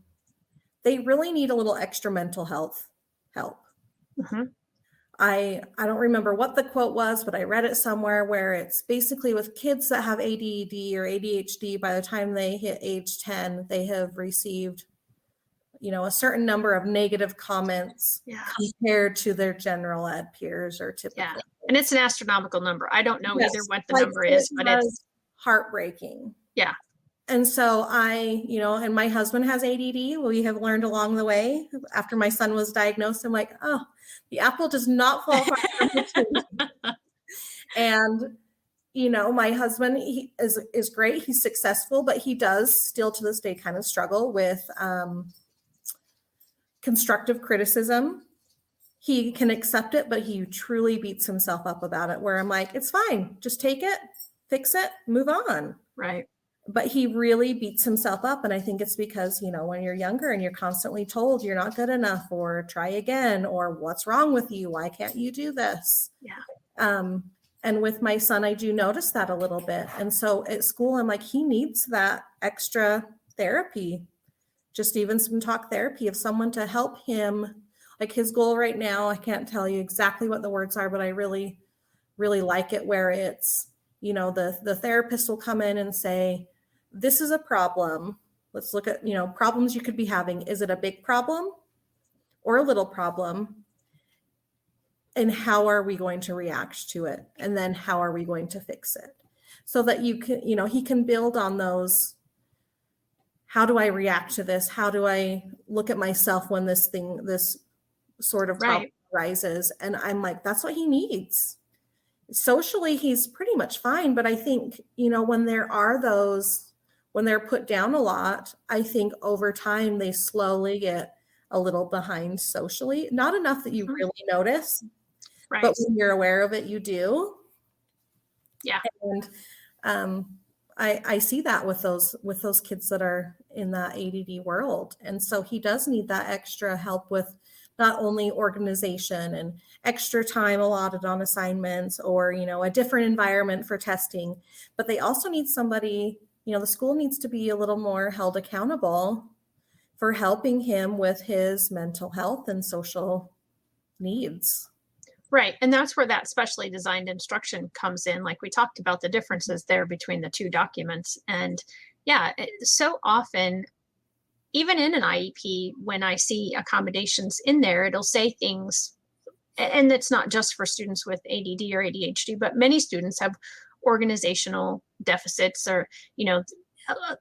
they really need a little extra mental health help. Mm-hmm. I don't remember what the quote was, but I read it somewhere where it's basically with kids that have ADD or ADHD, by the time they hit age 10, they have received, a certain number of negative comments compared to their general ed peers or typical. Yeah. And it's an astronomical number. I don't know either what the number is, but it's heartbreaking. Yeah. And so and my husband has ADD. We have learned along the way, after my son was diagnosed, I'm like, oh, the apple does not fall far from the tree. And, my husband, he is great. He's successful, but he does still to this day kind of struggle with constructive criticism. He can accept it, but he truly beats himself up about it, where I'm like, it's fine. Just take it, fix it, move on. Right. But he really beats himself up. And I think it's because, when you're younger and you're constantly told you're not good enough, or try again, or what's wrong with you? Why can't you do this? Yeah. And with my son, I do notice that a little bit. And so at school, I'm like, he needs that extra therapy, just even some talk therapy of someone to help him. Like, his goal right now, I can't tell you exactly what the words are, but I really, really like it, where it's, the therapist will come in and say, this is a problem. Let's look at, problems you could be having. Is it a big problem or a little problem? And how are we going to react to it? And then how are we going to fix it? So that you can, he can build on those. How do I react to this? How do I look at myself when this sort of problem arises? And I'm like, that's what he needs. Socially, he's pretty much fine. But I think, when there are those, when they're put down a lot, I think over time they slowly get a little behind socially. Not enough that you really notice, but when you're aware of it, you do. Yeah. And I see that with those kids that are in that ADD world. And so he does need that extra help with not only organization and extra time allotted on assignments or, a different environment for testing, but they also need somebody, the school needs to be a little more held accountable for helping him with his mental health and social needs. Right. And that's where that specially designed instruction comes in. Like we talked about the differences there between the two documents. And yeah, so often, even in an IEP, when I see accommodations in there, it'll say things, and it's not just for students with ADD or ADHD, but many students have organizational deficits or,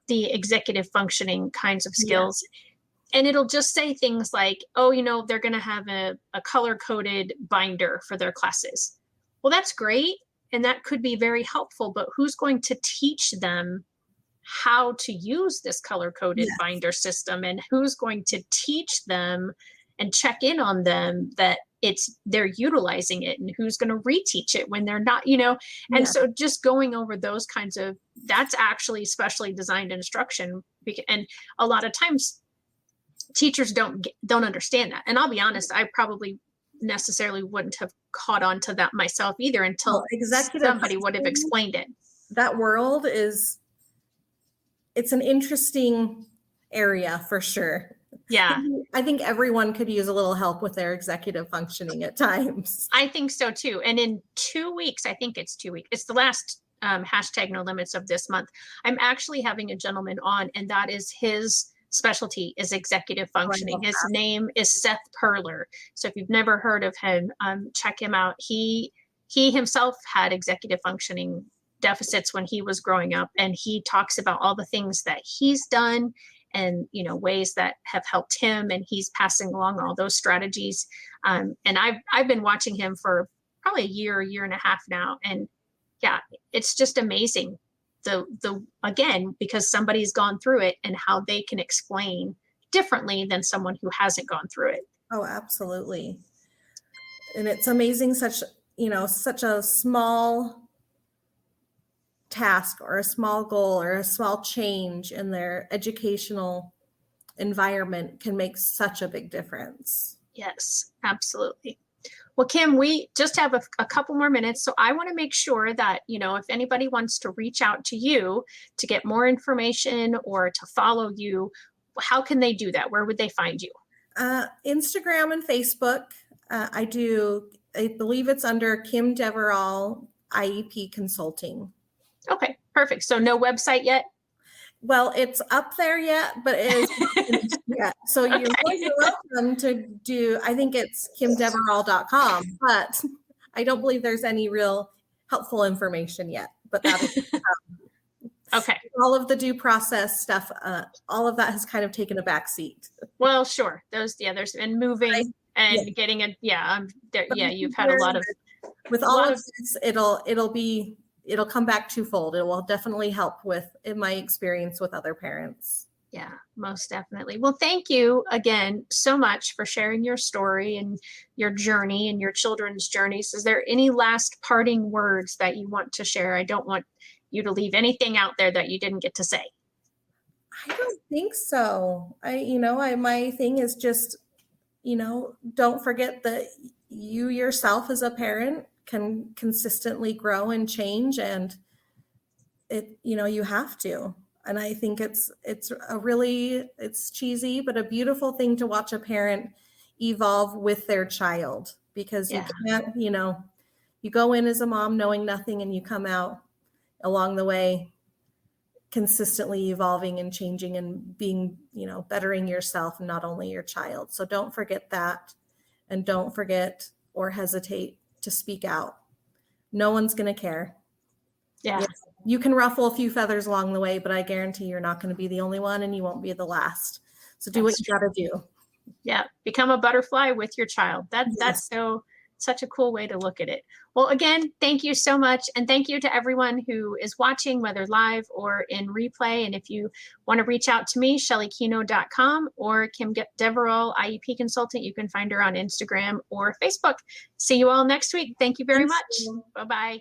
the executive functioning kinds of skills. Yeah. And it'll just say things like, oh, they're going to have a color-coded binder for their classes. Well, that's great. And that could be very helpful, but who's going to teach them how to use this color-coded binder system? And who's going to teach them and check in on them that they're utilizing it, and who's going to reteach it when they're not, and so just going over those kinds of, that's actually specially designed instruction. And a lot of times teachers don't understand that. And I'll be honest, I probably necessarily wouldn't have caught on to that myself either until somebody would have explained it. That world it's an interesting area for sure. Yeah. I think everyone could use a little help with their executive functioning at times. I think so too. And in 2 weeks, I think it's 2 weeks. It's the last hashtag no limits of this month. I'm actually having a gentleman on, and that is his specialty is executive functioning. His name is Seth Perler. So if you've never heard of him, check him out. He himself had executive functioning deficits when he was growing up, and he talks about all the things that he's done and ways that have helped him, and he's passing along all those strategies. And I've been watching him for probably a year and a half now, and yeah, it's just amazing. Again, because somebody's gone through it and how they can explain differently than someone who hasn't gone through it. Oh, absolutely. And it's amazing, such a small task or a small goal or a small change in their educational environment can make such a big difference. Yes, absolutely. Well, Kim, we just have a couple more minutes. So I want to make sure that, if anybody wants to reach out to you to get more information or to follow you, how can they do that? Where would they find you? Instagram and Facebook. I believe it's under Kim Deverall IEP Consulting. Okay, perfect. So no website yet? Well, it's up there yet, but it is yet. So okay. You're welcome to do, I think it's kimdeverall.com, but I don't believe there's any real helpful information yet, but that is okay. All of the due process stuff, all of that has kind of taken a back seat. Well, sure. There's been moving and getting you've had a lot of, with all of this, it'll come back twofold. It will definitely help in my experience with other parents. Yeah, most definitely. Well, thank you again so much for sharing your story and your journey and your children's journeys. Is there any last parting words that you want to share? I don't want you to leave anything out there that you didn't get to say. I don't think so. My thing is just, don't forget that you yourself as a parent can consistently grow and change, and you have to. And I think it's cheesy, but a beautiful thing to watch a parent evolve with their child, because you can't, you go in as a mom knowing nothing, and you come out along the way consistently evolving and changing and being, bettering yourself and not only your child. So don't forget that, and don't forget or hesitate to speak out. No one's going to care. Yeah. You can ruffle a few feathers along the way, but I guarantee you're not going to be the only one, and you won't be the last. So do what you got to do. Yeah. Become a butterfly with your child. That's such a cool way to look at it. Well, again, thank you so much. And thank you to everyone who is watching, whether live or in replay. And if you want to reach out to me, shellykino.com or Kim Deverall, IEP Consultant, you can find her on Instagram or Facebook. See you all next week. Thank you very much. Bye-bye.